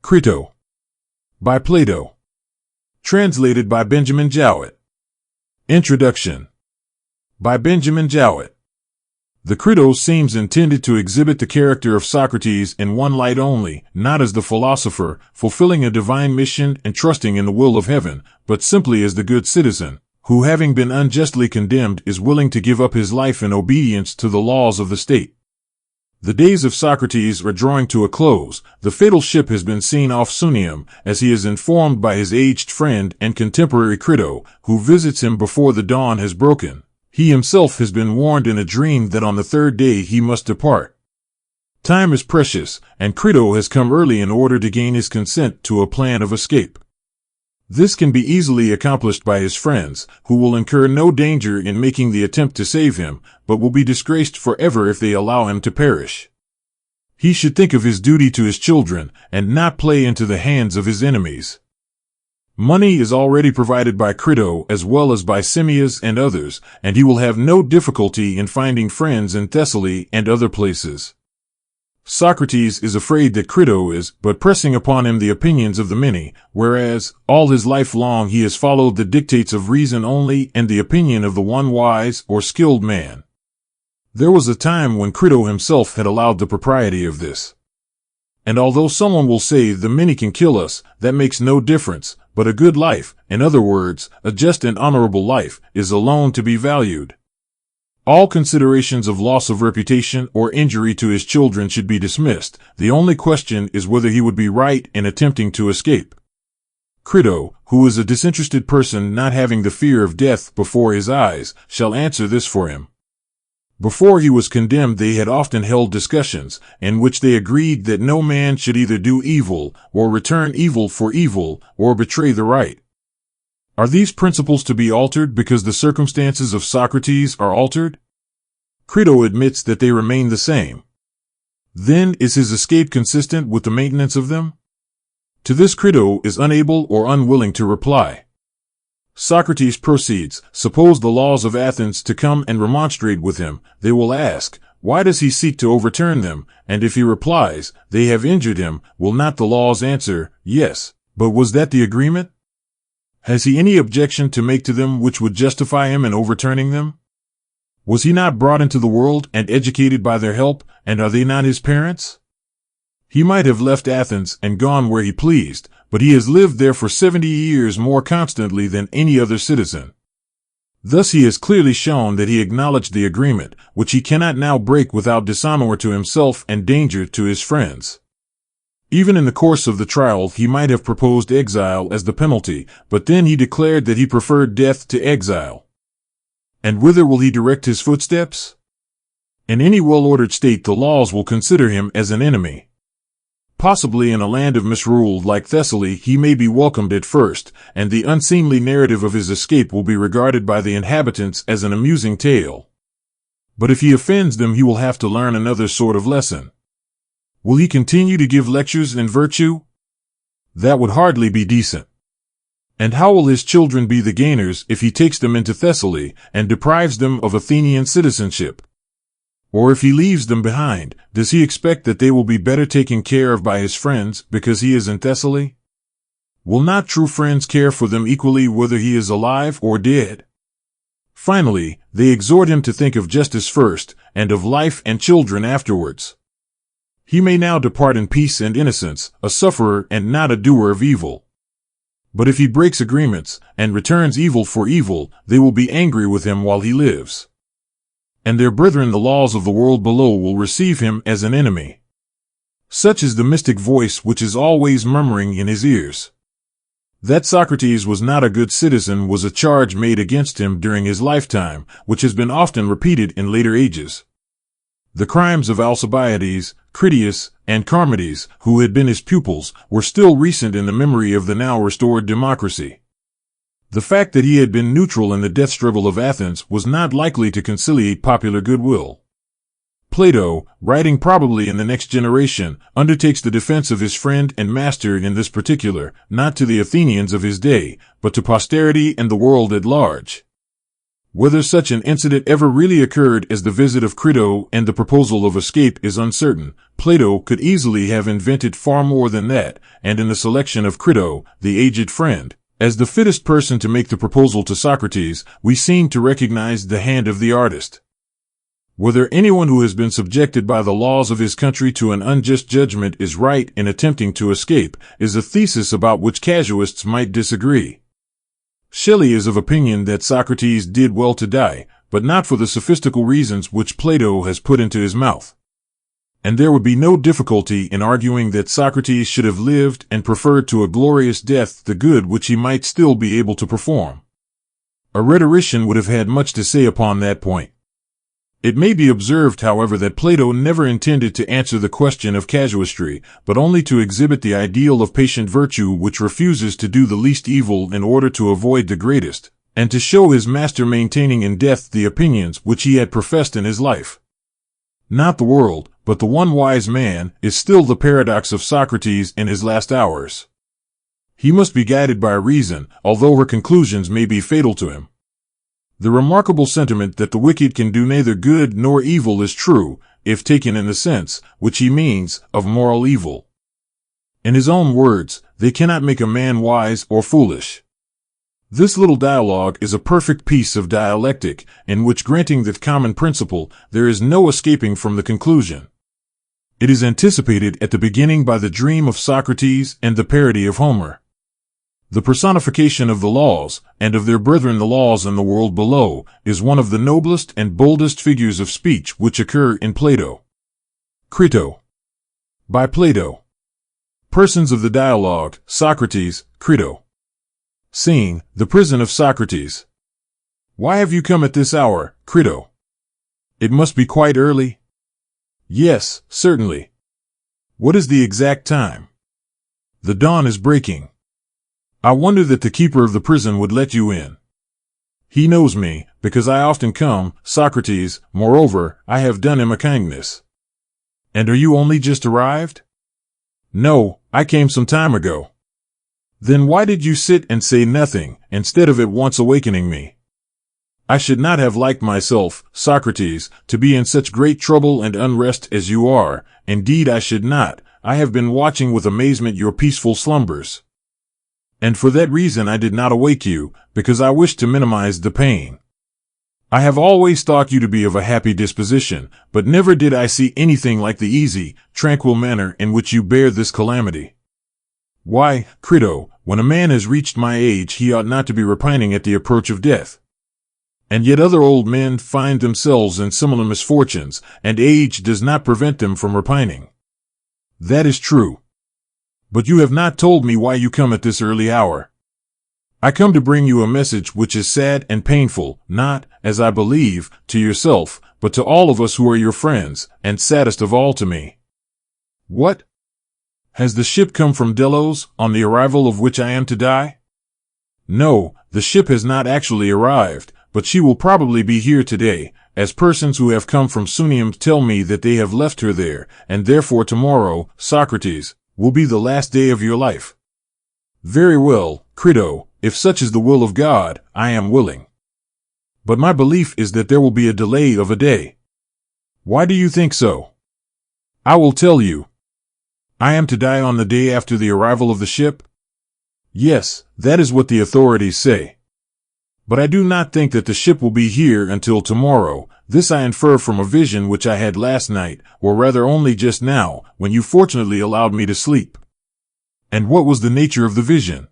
Crito. By Plato. Translated by Benjamin Jowett. Introduction. By Benjamin Jowett. The Crito seems intended to exhibit the character of Socrates in one light only, not as the philosopher, fulfilling a divine mission and trusting in the will of heaven, but simply as the good citizen, who having been unjustly condemned is willing to give up his life in obedience to the laws of the state. The days of Socrates are drawing to a close. The fatal ship has been seen off Sunium, as he is informed by his aged friend and contemporary Crito, who visits him before the dawn has broken. He himself has been warned in a dream that on the third day he must depart. Time is precious, and Crito has come early in order to gain his consent to a plan of escape. This can be easily accomplished by his friends, who will incur no danger in making the attempt to save him, but will be disgraced forever if they allow him to perish. He should think of his duty to his children, and not play into the hands of his enemies. Money is already provided by Crito as well as by Simmias and others, and he will have no difficulty in finding friends in Thessaly and other places. Socrates is afraid that Crito is but pressing upon him the opinions of the many, whereas, all his life long he has followed the dictates of reason only and the opinion of the one wise or skilled man. There was a time when Crito himself had allowed the propriety of this. And although someone will say the many can kill us, that makes no difference, but a good life, in other words, a just and honorable life, is alone to be valued. All considerations of loss of reputation or injury to his children should be dismissed. The only question is whether he would be right in attempting to escape. Crito, who is a disinterested person not having the fear of death before his eyes, shall answer this for him. Before he was condemned they had often held discussions, in which they agreed that no man should either do evil, or return evil for evil, or betray the right. Are these principles to be altered because the circumstances of Socrates are altered? Crito admits that they remain the same. Then is his escape consistent with the maintenance of them? To this Crito is unable or unwilling to reply. Socrates proceeds, suppose the laws of Athens to come and remonstrate with him, they will ask, why does he seek to overturn them? And if he replies, they have injured him, will not the laws answer, yes, but was that the agreement? Has he any objection to make to them which would justify him in overturning them? Was he not brought into the world and educated by their help, and are they not his parents? He might have left Athens and gone where he pleased, but he has lived there for 70 years more constantly than any other citizen. Thus he has clearly shown that he acknowledged the agreement, which he cannot now break without dishonor to himself and danger to his friends. Even in the course of the trial he might have proposed exile as the penalty, but then he declared that he preferred death to exile. And whither will he direct his footsteps? In any well-ordered state the laws will consider him as an enemy. Possibly in a land of misrule like Thessaly he may be welcomed at first, and the unseemly narrative of his escape will be regarded by the inhabitants as an amusing tale. But if he offends them he will have to learn another sort of lesson. Will he continue to give lectures in virtue? That would hardly be decent. And how will his children be the gainers if he takes them into Thessaly and deprives them of Athenian citizenship? Or if he leaves them behind, does he expect that they will be better taken care of by his friends because he is in Thessaly? Will not true friends care for them equally whether he is alive or dead? Finally, they exhort him to think of justice first, and of life and children afterwards. He may now depart in peace and innocence, a sufferer and not a doer of evil. But if he breaks agreements, and returns evil for evil, they will be angry with him while he lives. And their brethren the laws of the world below will receive him as an enemy. Such is the mystic voice which is always murmuring in his ears. That Socrates was not a good citizen was a charge made against him during his lifetime, which has been often repeated in later ages. The crimes of Alcibiades, Critias, and Charmides, who had been his pupils, were still recent in the memory of the now restored democracy. The fact that he had been neutral in the death struggle of Athens was not likely to conciliate popular goodwill. Plato, writing probably in the next generation, undertakes the defense of his friend and master in this particular, not to the Athenians of his day, but to posterity and the world at large. Whether such an incident ever really occurred as the visit of Crito and the proposal of escape is uncertain. Plato could easily have invented far more than that, and in the selection of Crito, the aged friend, as the fittest person to make the proposal to Socrates, we seem to recognize the hand of the artist. Whether anyone who has been subjected by the laws of his country to an unjust judgment is right in attempting to escape is a thesis about which casuists might disagree. Shelley is of opinion that Socrates did well to die, but not for the sophistical reasons which Plato has put into his mouth. And there would be no difficulty in arguing that Socrates should have lived and preferred to a glorious death the good which he might still be able to perform. A rhetorician would have had much to say upon that point. It may be observed, however, that Plato never intended to answer the question of casuistry, but only to exhibit the ideal of patient virtue which refuses to do the least evil in order to avoid the greatest, and to show his master maintaining in death the opinions which he had professed in his life. Not the world, but the one wise man, is still the paradox of Socrates in his last hours. He must be guided by reason, although her conclusions may be fatal to him. The remarkable sentiment that the wicked can do neither good nor evil is true, if taken in the sense, which he means, of moral evil. In his own words, they cannot make a man wise or foolish. This little dialogue is a perfect piece of dialectic, in which, granting that common principle, there is no escaping from the conclusion. It is anticipated at the beginning by the dream of Socrates and the parody of Homer. The personification of the laws, and of their brethren the laws in the world below, is one of the noblest and boldest figures of speech which occur in Plato. Crito. By Plato. Persons of the dialogue, Socrates, Crito. Scene, the prison of Socrates. Why have you come at this hour, Crito? It must be quite early. Yes, certainly. What is the exact time? The dawn is breaking. I wonder that the keeper of the prison would let you in. He knows me, because I often come, Socrates. Moreover, I have done him a kindness. And are you only just arrived? No, I came some time ago. Then why did you sit and say nothing, instead of at once awakening me? I should not have liked myself, Socrates, to be in such great trouble and unrest as you are. Indeed I should not. I have been watching with amazement your peaceful slumbers. And for that reason I did not awake you, because I wished to minimize the pain. I have always thought you to be of a happy disposition, but never did I see anything like the easy, tranquil manner in which you bear this calamity. Why, Crito, when a man has reached my age he ought not to be repining at the approach of death. And yet other old men find themselves in similar misfortunes, and age does not prevent them from repining. That is true. But you have not told me why you come at this early hour. I come to bring you a message which is sad and painful, not, as I believe, to yourself, but to all of us who are your friends, and saddest of all to me. What? Has the ship come from Delos, on the arrival of which I am to die? No, the ship has not actually arrived, but she will probably be here today, as persons who have come from Sunium tell me that they have left her there, and therefore tomorrow, Socrates, will be the last day of your life. Very well, Crito, if such is the will of God, I am willing. But my belief is that there will be a delay of a day. Why do you think so? I will tell you. I am to die on the day after the arrival of the ship? Yes, that is what the authorities say. But I do not think that the ship will be here until tomorrow. This I infer from a vision which I had last night, or rather only just now, when you fortunately allowed me to sleep. And what was the nature of the vision?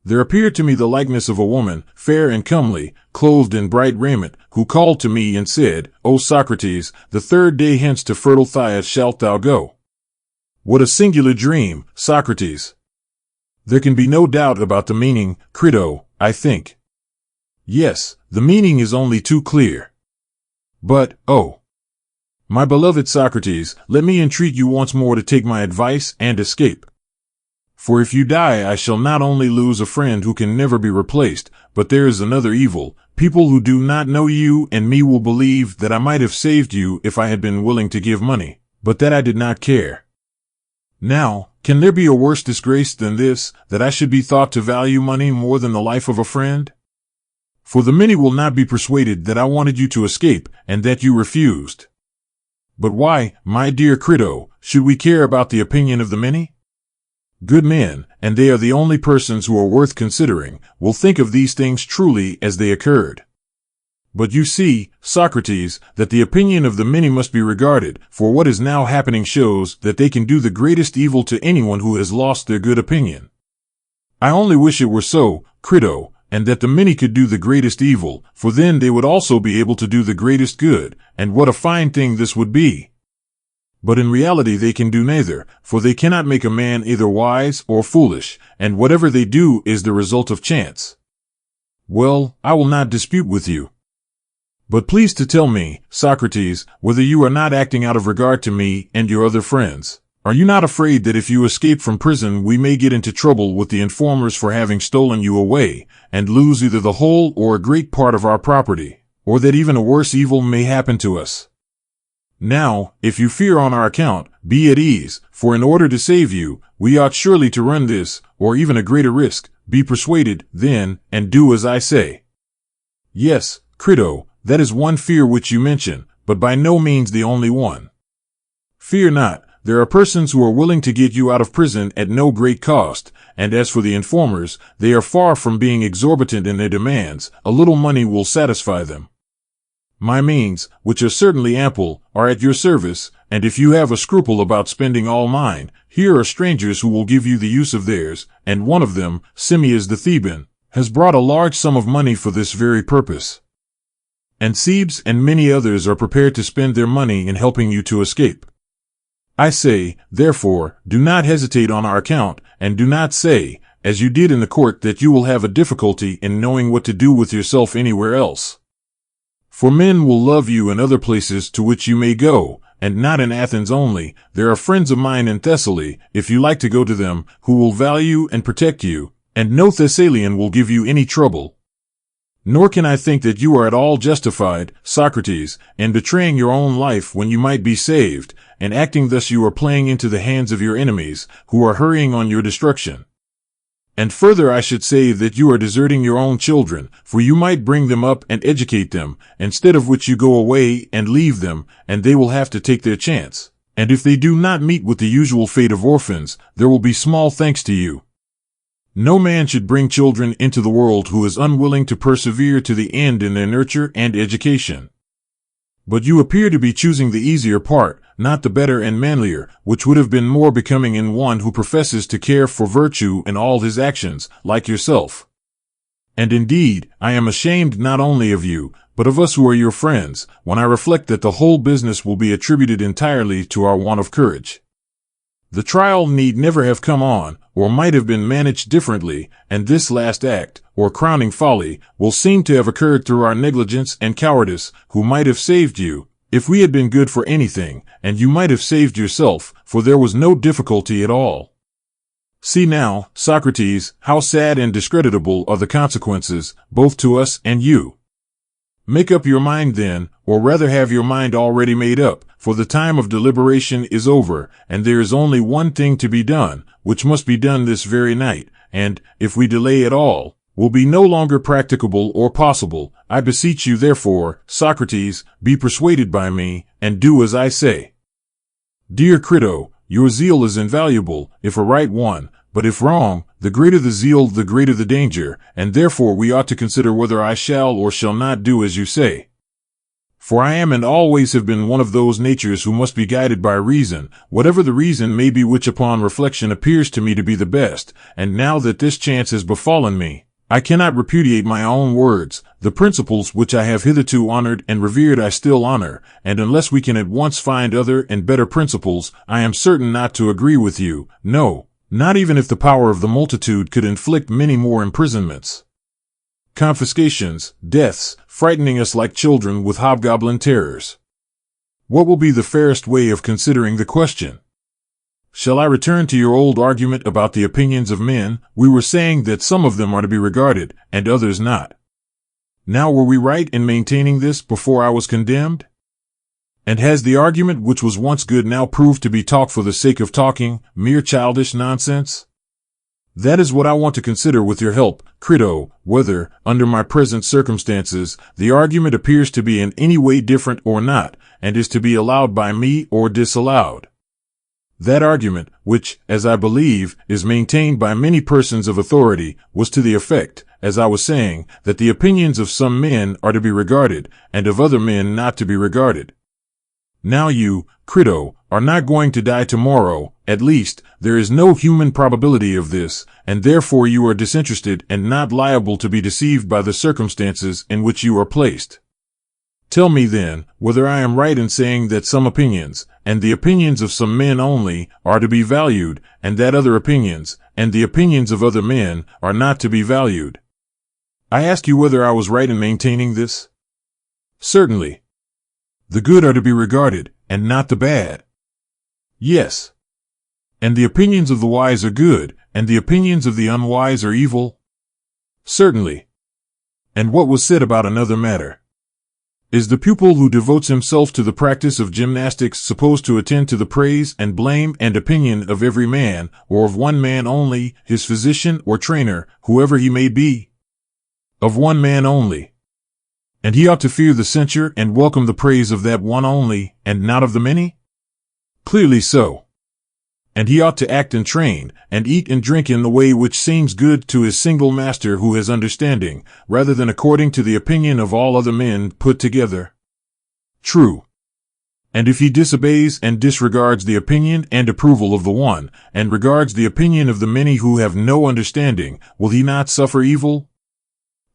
There appeared to me the likeness of a woman, fair and comely, clothed in bright raiment, who called to me and said, O Socrates, the third day hence to fertile Thais shalt thou go. What a singular dream, Socrates! There can be no doubt about the meaning, Crito, I think. Yes, the meaning is only too clear. But, oh, my beloved Socrates, let me entreat you once more to take my advice and escape. For if you die I shall not only lose a friend who can never be replaced, but there is another evil. People who do not know you and me will believe that I might have saved you if I had been willing to give money, but that I did not care. Now, can there be a worse disgrace than this, that I should be thought to value money more than the life of a friend? For the many will not be persuaded that I wanted you to escape, and that you refused. But why, my dear Crito, should we care about the opinion of the many? Good men, and they are the only persons who are worth considering, will think of these things truly as they occurred. But you see, Socrates, that the opinion of the many must be regarded, for what is now happening shows that they can do the greatest evil to anyone who has lost their good opinion. I only wish it were so, Crito, and that the many could do the greatest evil, for then they would also be able to do the greatest good, and what a fine thing this would be. But in reality they can do neither, for they cannot make a man either wise or foolish, and whatever they do is the result of chance. Well, I will not dispute with you. But please to tell me, Socrates, whether you are not acting out of regard to me and your other friends. Are you not afraid that if you escape from prison we may get into trouble with the informers for having stolen you away, and lose either the whole or a great part of our property, or that even a worse evil may happen to us? Now, if you fear on our account, be at ease, for in order to save you, we ought surely to run this, or even a greater risk. Be persuaded, then, and do as I say. Yes, Crito, that is one fear which you mention, but by no means the only one. Fear not, there are persons who are willing to get you out of prison at no great cost, and as for the informers, they are far from being exorbitant in their demands. A little money will satisfy them. My means, which are certainly ample, are at your service, and if you have a scruple about spending all mine, here are strangers who will give you the use of theirs, and one of them, Simmias the Theban, has brought a large sum of money for this very purpose. And Cebes and many others are prepared to spend their money in helping you to escape. I say, therefore, do not hesitate on our account, and do not say, as you did in the court, that you will have a difficulty in knowing what to do with yourself anywhere else. For men will love you in other places to which you may go, and not in Athens only. There are friends of mine in Thessaly, if you like to go to them, who will value and protect you, and no Thessalian will give you any trouble. Nor can I think that you are at all justified, Socrates, in betraying your own life when you might be saved, and acting thus you are playing into the hands of your enemies, who are hurrying on your destruction. And further I should say that you are deserting your own children, for you might bring them up and educate them, instead of which you go away and leave them, and they will have to take their chance. And if they do not meet with the usual fate of orphans, there will be small thanks to you. No man should bring children into the world who is unwilling to persevere to the end in their nurture and education. But you appear to be choosing the easier part, not the better and manlier, which would have been more becoming in one who professes to care for virtue in all his actions, like yourself. And indeed, I am ashamed not only of you, but of us who are your friends, when I reflect that the whole business will be attributed entirely to our want of courage. The trial need never have come on, or might have been managed differently, and this last act, or crowning folly, will seem to have occurred through our negligence and cowardice, who might have saved you, if we had been good for anything, and you might have saved yourself, for there was no difficulty at all. See now, Socrates, how sad and discreditable are the consequences, both to us and you. Make up your mind then, or rather have your mind already made up, for the time of deliberation is over, and there is only one thing to be done, which must be done this very night, and, if we delay at all, will be no longer practicable or possible. I beseech you therefore, Socrates, be persuaded by me, and do as I say. Dear Crito, your zeal is invaluable, if a right one, but if wrong, the greater the zeal the greater the danger, and therefore we ought to consider whether I shall or shall not do as you say. For I am and always have been one of those natures who must be guided by reason, whatever the reason may be which upon reflection appears to me to be the best, and now that this chance has befallen me, I cannot repudiate my own words. The principles which I have hitherto honored and revered I still honor, and unless we can at once find other and better principles, I am certain not to agree with you, no, not even if the power of the multitude could inflict many more imprisonments, confiscations, deaths, frightening us like children with hobgoblin terrors. What will be the fairest way of considering the question? Shall I return to your old argument about the opinions of men? We were saying that some of them are to be regarded, and others not. Now were we right in maintaining this before I was condemned? And has the argument which was once good now proved to be talk for the sake of talking, mere childish nonsense? That is what I want to consider with your help, Crito, whether, under my present circumstances, the argument appears to be in any way different or not, and is to be allowed by me or disallowed. That argument, which, as I believe, is maintained by many persons of authority, was to the effect, as I was saying, that the opinions of some men are to be regarded, and of other men not to be regarded. Now you, Crito, are not going to die tomorrow, at least, there is no human probability of this, and therefore you are disinterested and not liable to be deceived by the circumstances in which you are placed. Tell me then, whether I am right in saying that some opinions, and the opinions of some men only, are to be valued, and that other opinions, and the opinions of other men, are not to be valued. I ask you whether I was right in maintaining this? Certainly. The good are to be regarded, and not the bad. Yes. And the opinions of the wise are good, and the opinions of the unwise are evil? Certainly. And what was said about another matter? Is the pupil who devotes himself to the practice of gymnastics supposed to attend to the praise and blame and opinion of every man, or of one man only, his physician or trainer, whoever he may be? Of one man only. And he ought to fear the censure and welcome the praise of that one only, and not of the many? Clearly so. And he ought to act and train, and eat and drink in the way which seems good to his single master who has understanding, rather than according to the opinion of all other men put together. True. And if he disobeys and disregards the opinion and approval of the one, and regards the opinion of the many who have no understanding, will he not suffer evil?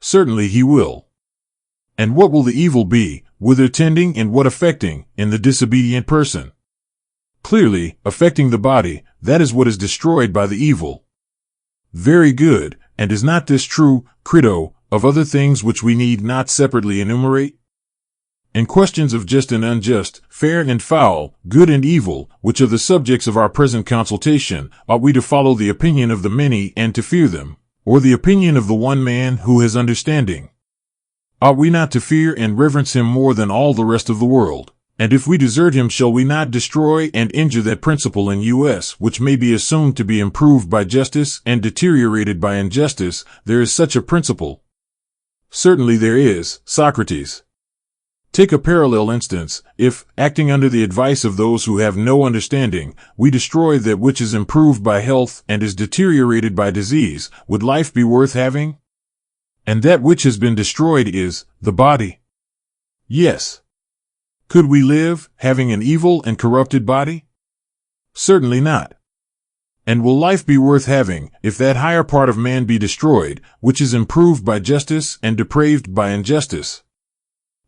Certainly he will. And what will the evil be, whither tending and what affecting, in the disobedient person? Clearly, affecting the body, that is what is destroyed by the evil. Very good, and is not this true, Crito, of other things which we need not separately enumerate? In questions of just and unjust, fair and foul, good and evil, which are the subjects of our present consultation, ought we to follow the opinion of the many and to fear them, or the opinion of the one man who has understanding? Ought we not to fear and reverence him more than all the rest of the world? And if we desert him, shall we not destroy and injure that principle in us which may be assumed to be improved by justice and deteriorated by injustice? There is such a principle. Certainly there is, Socrates. Take a parallel instance. If, acting under the advice of those who have no understanding, we destroy that which is improved by health and is deteriorated by disease, would life be worth having? And that which has been destroyed is the body. Yes. Could we live, having an evil and corrupted body? Certainly not. And will life be worth having, if that higher part of man be destroyed, which is improved by justice and depraved by injustice?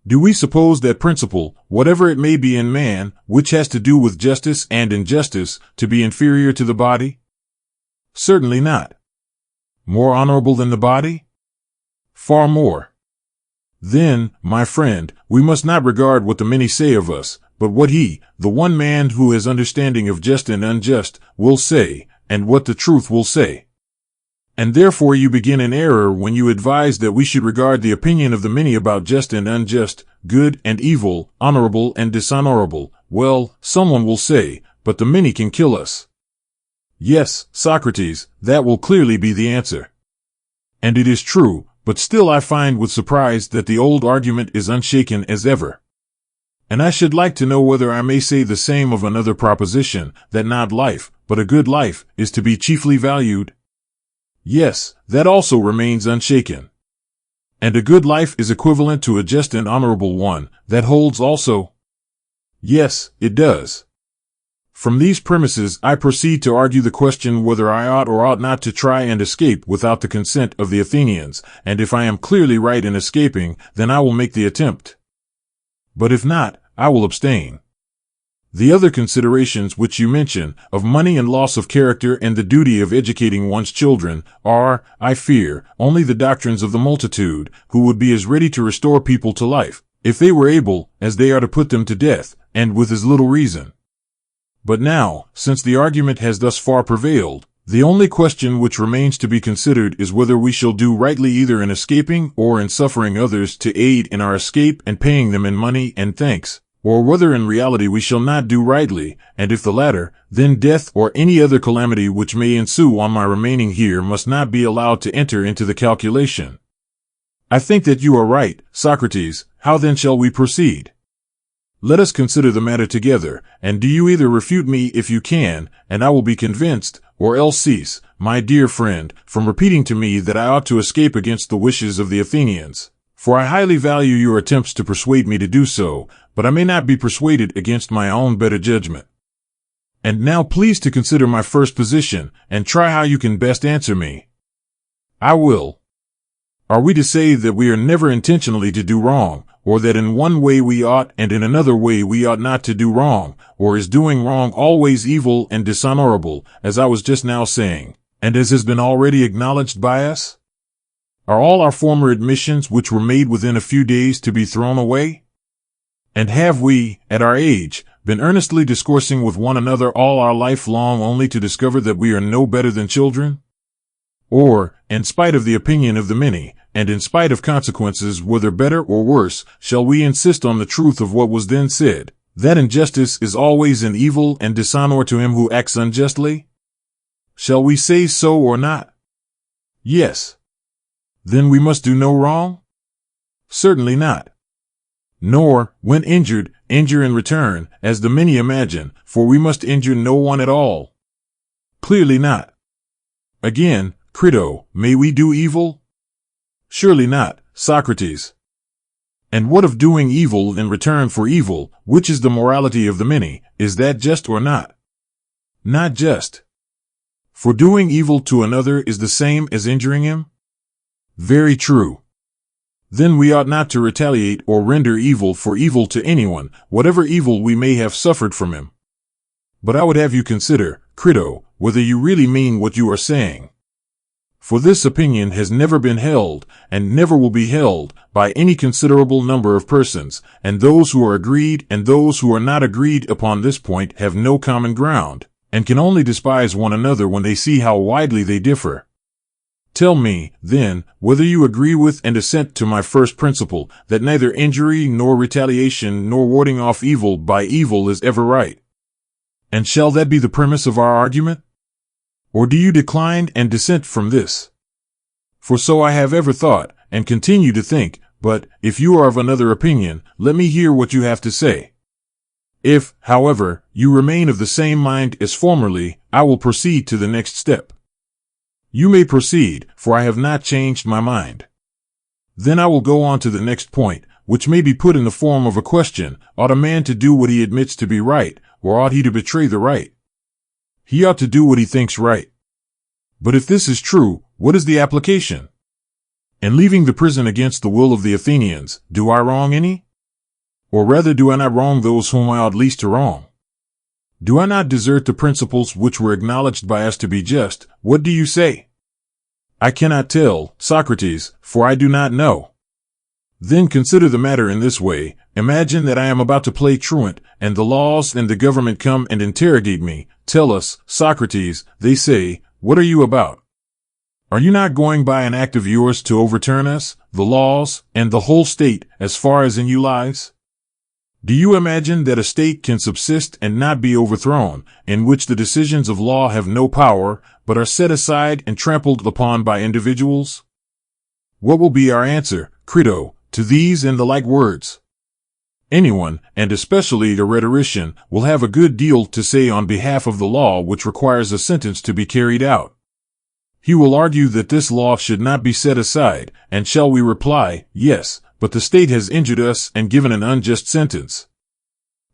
Do we suppose that principle, whatever it may be in man, which has to do with justice and injustice, to be inferior to the body? Certainly not. More honorable than the body? Far more. Then, my friend, we must not regard what the many say of us, but what he, the one man who has understanding of just and unjust, will say, and what the truth will say. And therefore you begin in error when you advise that we should regard the opinion of the many about just and unjust, good and evil, honorable and dishonorable. Well, someone will say, but the many can kill us. Yes, Socrates, that will clearly be the answer. And it is true. But still I find with surprise that the old argument is unshaken as ever. And I should like to know whether I may say the same of another proposition, that not life, but a good life, is to be chiefly valued. Yes, that also remains unshaken. And a good life is equivalent to a just and honorable one, that holds also. Yes, it does. From these premises I proceed to argue the question whether I ought or ought not to try and escape without the consent of the Athenians, and if I am clearly right in escaping, then I will make the attempt. But if not, I will abstain. The other considerations which you mention, of money and loss of character and the duty of educating one's children, are, I fear, only the doctrines of the multitude, who would be as ready to restore people to life, if they were able, as they are to put them to death, and with as little reason. But now, since the argument has thus far prevailed, the only question which remains to be considered is whether we shall do rightly either in escaping or in suffering others to aid in our escape and paying them in money and thanks, or whether in reality we shall not do rightly, and if the latter, then death or any other calamity which may ensue on my remaining here must not be allowed to enter into the calculation. I think that you are right, Socrates. How then shall we proceed? Let us consider the matter together, and do you either refute me if you can, and I will be convinced, or else cease, my dear friend, from repeating to me that I ought to escape against the wishes of the Athenians. For I highly value your attempts to persuade me to do so, but I may not be persuaded against my own better judgment. And now please to consider my first position, and try how you can best answer me. I will. Are we to say that we are never intentionally to do wrong, or that in one way we ought and in another way we ought not to do wrong, or is doing wrong always evil and dishonorable, as I was just now saying, and as has been already acknowledged by us? Are all our former admissions which were made within a few days to be thrown away? And have we, at our age, been earnestly discoursing with one another all our life long only to discover that we are no better than children? Or, in spite of the opinion of the many, and in spite of consequences whether better or worse, shall we insist on the truth of what was then said, that injustice is always an evil and dishonor to him who acts unjustly? Shall we say so or not? Yes. Then we must do no wrong? Certainly not. Nor, when injured, injure in return, as the many imagine, for we must injure no one at all. Clearly not. Again, Crito, may we do evil? Surely not, Socrates. And what of doing evil in return for evil, which is the morality of the many, is that just or not? Not just. For doing evil to another is the same as injuring him? Very true. Then we ought not to retaliate or render evil for evil to anyone, whatever evil we may have suffered from him. But I would have you consider, Crito, whether you really mean what you are saying. For this opinion has never been held, and never will be held, by any considerable number of persons, and those who are agreed and those who are not agreed upon this point have no common ground, and can only despise one another when they see how widely they differ. Tell me, then, whether you agree with and assent to my first principle, that neither injury nor retaliation nor warding off evil by evil is ever right. And shall that be the premise of our argument? Or do you decline and dissent from this? For so I have ever thought, and continue to think, but, if you are of another opinion, let me hear what you have to say. If, however, you remain of the same mind as formerly, I will proceed to the next step. You may proceed, for I have not changed my mind. Then I will go on to the next point, which may be put in the form of a question: ought a man to do what he admits to be right, or ought he to betray the right? He ought to do what he thinks right. But if this is true, what is the application? In leaving the prison against the will of the Athenians, do I wrong any? Or rather, do I not wrong those whom I ought least to wrong? Do I not desert the principles which were acknowledged by us to be just? What do you say? I cannot tell, Socrates, for I do not know. Then consider the matter in this way. Imagine that I am about to play truant, and the laws and the government come and interrogate me. Tell us, Socrates, they say, what are you about? Are you not going by an act of yours to overturn us, the laws, and the whole state, as far as in you lies? Do you imagine that a state can subsist and not be overthrown, in which the decisions of law have no power, but are set aside and trampled upon by individuals? What will be our answer, Crito, to these and the like words? Anyone, and especially a rhetorician, will have a good deal to say on behalf of the law which requires a sentence to be carried out. He will argue that this law should not be set aside, and shall we reply, yes, but the state has injured us and given an unjust sentence.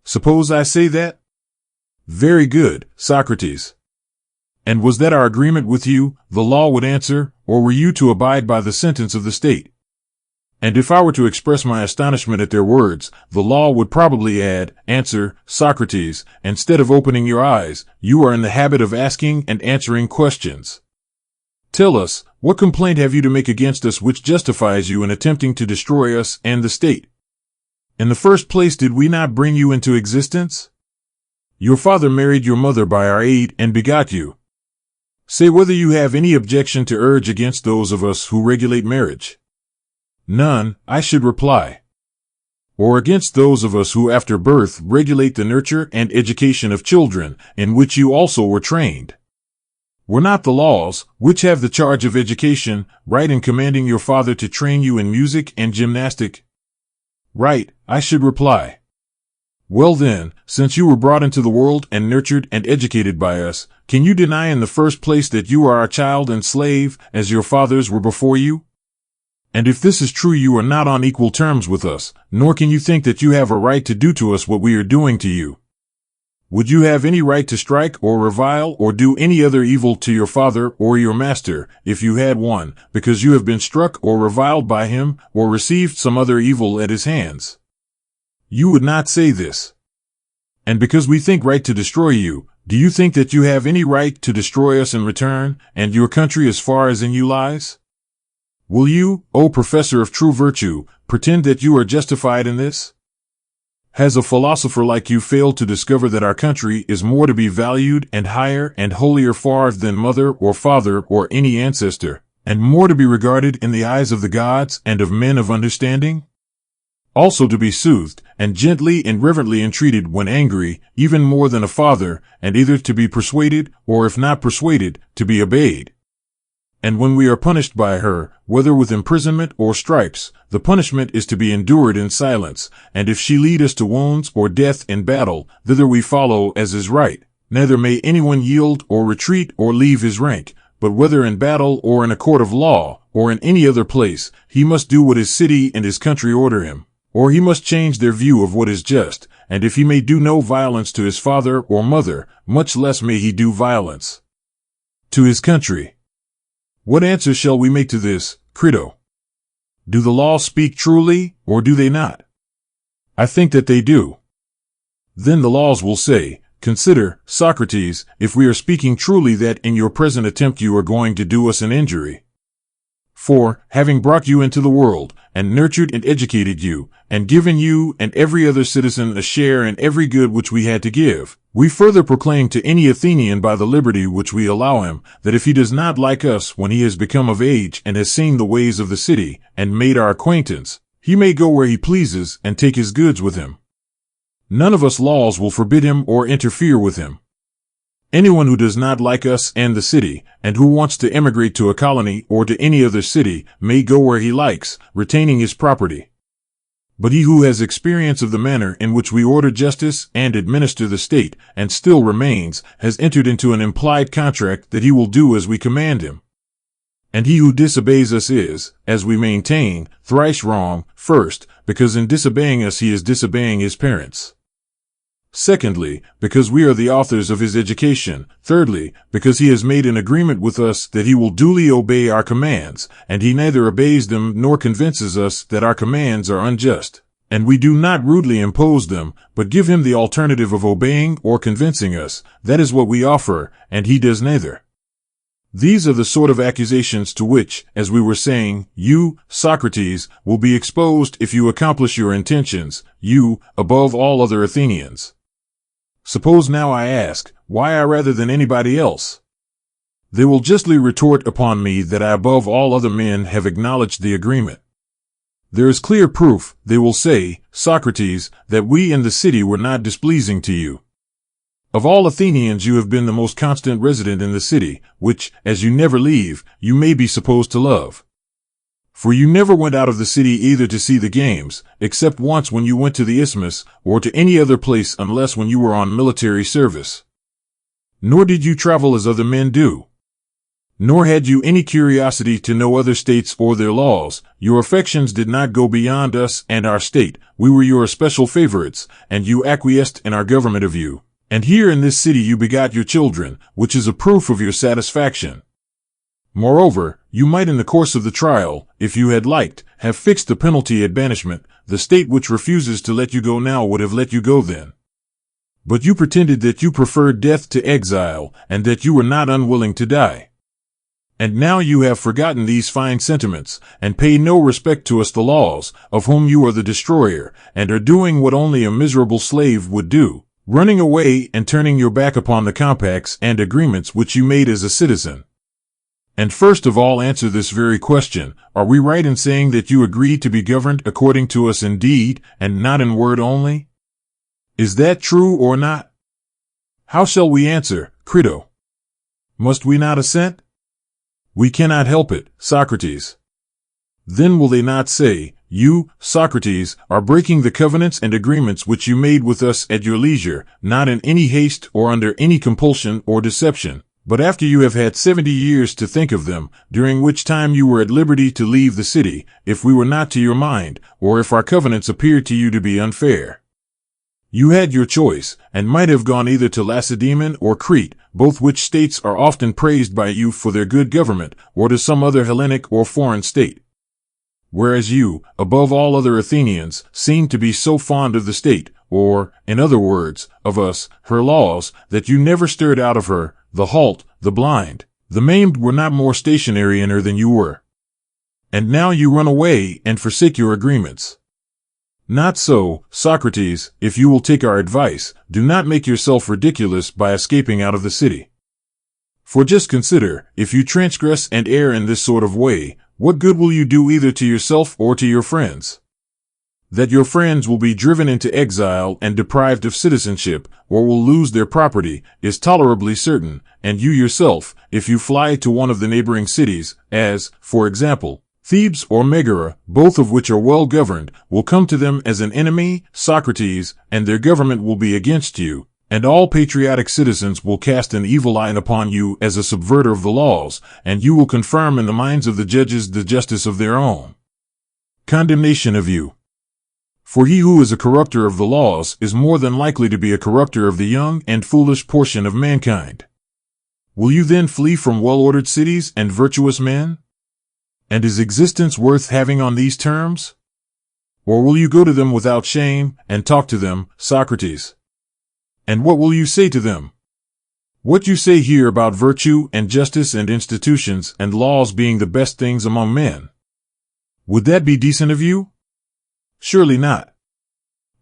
Suppose I say that? Very good, Socrates. And was that our agreement with you, the law would answer, or were you to abide by the sentence of the state? And if I were to express my astonishment at their words, the law would probably add, answer, Socrates, instead of opening your eyes, you are in the habit of asking and answering questions. Tell us, what complaint have you to make against us which justifies you in attempting to destroy us and the state? In the first place, did we not bring you into existence? Your father married your mother by our aid and begot you. Say whether you have any objection to urge against those of us who regulate marriage. None, I should reply. or against those of us who after birth regulate the nurture and education of children, in which you also were trained? Were not the laws, which have the charge of education, right in commanding your father to train you in music and gymnastic? Right, I should reply. Well then, since you were brought into the world and nurtured and educated by us, can you deny in the first place that you are our child and slave, as your fathers were before you? And if this is true, you are not on equal terms with us, nor can you think that you have a right to do to us what we are doing to you. Would you have any right to strike or revile or do any other evil to your father or your master, if you had one, because you have been struck or reviled by him, or received some other evil at his hands? You would not say this. And because we think right to destroy you, do you think that you have any right to destroy us in return, and your country as far as in you lies? Will you, O professor of true virtue, pretend that you are justified in this? Has a philosopher like you failed to discover that our country is more to be valued and higher and holier far than mother or father or any ancestor, and more to be regarded in the eyes of the gods and of men of understanding? Also to be soothed, and gently and reverently entreated when angry, even more than a father, and either to be persuaded, or if not persuaded, to be obeyed. And when we are punished by her, whether with imprisonment or stripes, the punishment is to be endured in silence, and if she lead us to wounds or death in battle, thither we follow as is right. Neither may anyone yield or retreat or leave his rank, but whether in battle or in a court of law, or in any other place, he must do what his city and his country order him, or he must change their view of what is just, and if he may do no violence to his father or mother, much less may he do violence to his country. What answer shall we make to this, Crito? Do the laws speak truly, or do they not? I think that they do. Then the laws will say, consider, Socrates, if we are speaking truly that in your present attempt you are going to do us an injury. For, having brought you into the world, and nurtured and educated you, and given you and every other citizen a share in every good which we had to give, we further proclaim to any Athenian by the liberty which we allow him, that if he does not like us when he has become of age and has seen the ways of the city, and made our acquaintance, he may go where he pleases and take his goods with him. None of us laws will forbid him or interfere with him. Anyone who does not like us and the city, and who wants to emigrate to a colony or to any other city, may go where he likes, retaining his property. But he who has experience of the manner in which we order justice and administer the state, and still remains, has entered into an implied contract that he will do as we command him. And he who disobeys us is, as we maintain, thrice wrong, first, because in disobeying us he is disobeying his parents. Secondly, because we are the authors of his education. Thirdly, because he has made an agreement with us that he will duly obey our commands, and he neither obeys them nor convinces us that our commands are unjust. And we do not rudely impose them, but give him the alternative of obeying or convincing us. That is what we offer, and he does neither. These are the sort of accusations to which, as we were saying, you, Socrates, will be exposed if you accomplish your intentions, you, above all other Athenians. Suppose now I ask, why I rather than anybody else? They will justly retort upon me that I above all other men have acknowledged the agreement. There is clear proof, they will say, Socrates, that we in the city were not displeasing to you. Of all Athenians you have been the most constant resident in the city, which, as you never leave, you may be supposed to love. For you never went out of the city either to see the games, except once when you went to the Isthmus, or to any other place unless when you were on military service. Nor did you travel as other men do. Nor had you any curiosity to know other states or their laws. Your affections did not go beyond us and our state. We were your especial favorites, and you acquiesced in our government of you. And here in this city you begot your children, which is a proof of your satisfaction. Moreover, you might in the course of the trial, if you had liked, have fixed the penalty at banishment. The state which refuses to let you go now would have let you go then. But you pretended that you preferred death to exile, and that you were not unwilling to die. And now you have forgotten these fine sentiments, and pay no respect to us the laws, of whom you are the destroyer, and are doing what only a miserable slave would do, running away and turning your back upon the compacts and agreements which you made as a citizen. And first of all answer this very question, are we right in saying that you agree to be governed according to us in deed, and not in word only? Is that true or not? How shall we answer, Crito? Must we not assent? We cannot help it, Socrates. Then will they not say, you, Socrates, are breaking the covenants and agreements which you made with us at your leisure, not in any haste or under any compulsion or deception, but after you have had 70 years to think of them, during which time you were at liberty to leave the city, if we were not to your mind, or if our covenants appeared to you to be unfair. You had your choice, and might have gone either to Lacedaemon or Crete, both which states are often praised by you for their good government, or to some other Hellenic or foreign state. Whereas you, above all other Athenians, seem to be so fond of the state, or, in other words, of us, her laws, that you never stirred out of her. The halt, the blind, the maimed were not more stationary in her than you were. And now you run away and forsake your agreements. Not so, Socrates, if you will take our advice, do not make yourself ridiculous by escaping out of the city. For just consider, if you transgress and err in this sort of way, what good will you do either to yourself or to your friends? That your friends will be driven into exile and deprived of citizenship, or will lose their property, is tolerably certain, and you yourself, if you fly to one of the neighboring cities, as, for example, Thebes or Megara, both of which are well governed, will come to them as an enemy, Socrates, and their government will be against you, and all patriotic citizens will cast an evil eye upon you as a subverter of the laws, and you will confirm in the minds of the judges the justice of their own condemnation of you. For he who is a corrupter of the laws is more than likely to be a corrupter of the young and foolish portion of mankind. Will you then flee from well-ordered cities and virtuous men? And is existence worth having on these terms? Or will you go to them without shame and talk to them, Socrates? And what will you say to them? What you say here about virtue and justice and institutions and laws being the best things among men. Would that be decent of you? Surely not.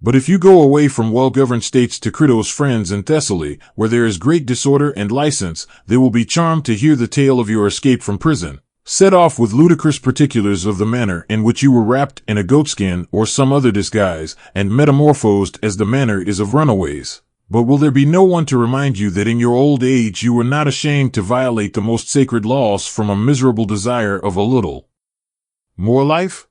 But if you go away from well-governed states to Crito's friends in Thessaly, where there is great disorder and license, they will be charmed to hear the tale of your escape from prison, set off with ludicrous particulars of the manner in which you were wrapped in a goatskin or some other disguise, and metamorphosed as the manner is of runaways. But will there be no one to remind you that in your old age you were not ashamed to violate the most sacred laws from a miserable desire of a little more life?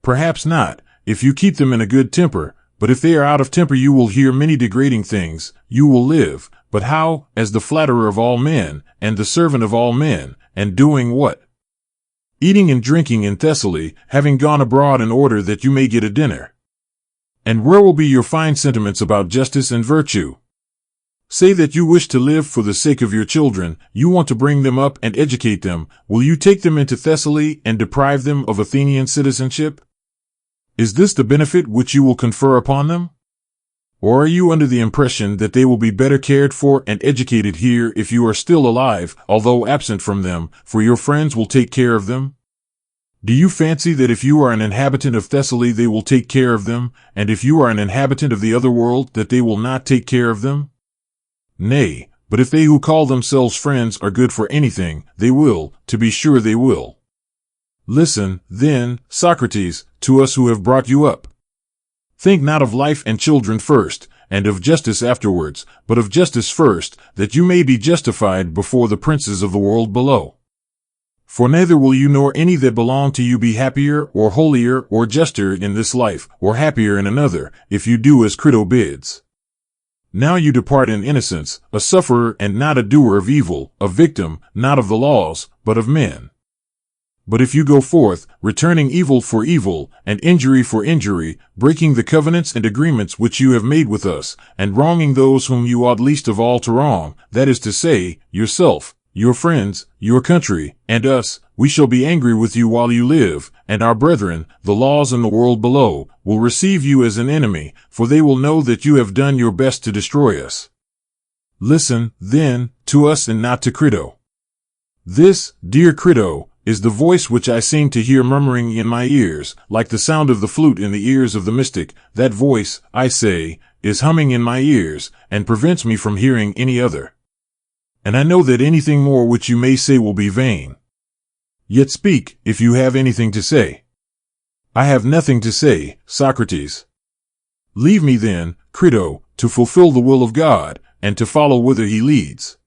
Perhaps not, if you keep them in a good temper, but if they are out of temper you will hear many degrading things. You will live, but how, as the flatterer of all men, and the servant of all men, and doing what? Eating and drinking in Thessaly, having gone abroad in order that you may get a dinner. And where will be your fine sentiments about justice and virtue? Say that you wish to live for the sake of your children, you want to bring them up and educate them. Will you take them into Thessaly and deprive them of Athenian citizenship? Is this the benefit which you will confer upon them? Or are you under the impression that they will be better cared for and educated here if you are still alive, although absent from them, for your friends will take care of them? Do you fancy that if you are an inhabitant of Thessaly they will take care of them, and if you are an inhabitant of the other world that they will not take care of them? Nay, but if they who call themselves friends are good for anything, they will, to be sure they will. Listen, then, Socrates, to us who have brought you up. Think not of life and children first, and of justice afterwards, but of justice first, that you may be justified before the princes of the world below. For neither will you nor any that belong to you be happier or holier or juster in this life, or happier in another, if you do as Crito bids. Now you depart in innocence, a sufferer and not a doer of evil, a victim, not of the laws, but of men. But if you go forth, returning evil for evil, and injury for injury, breaking the covenants and agreements which you have made with us, and wronging those whom you ought least of all to wrong, that is to say, yourself, your friends, your country, and us, we shall be angry with you while you live, and our brethren, the laws in the world below, will receive you as an enemy, for they will know that you have done your best to destroy us. Listen, then, to us and not to Crito. This, dear Crito, is the voice which I seem to hear murmuring in my ears, like the sound of the flute in the ears of the mystic. That voice, I say, is humming in my ears, and prevents me from hearing any other. and I know that anything more which you may say will be vain. Yet speak, if you have anything to say. I have nothing to say, Socrates. Leave me then, Crito, to fulfill the will of God, and to follow whither he leads.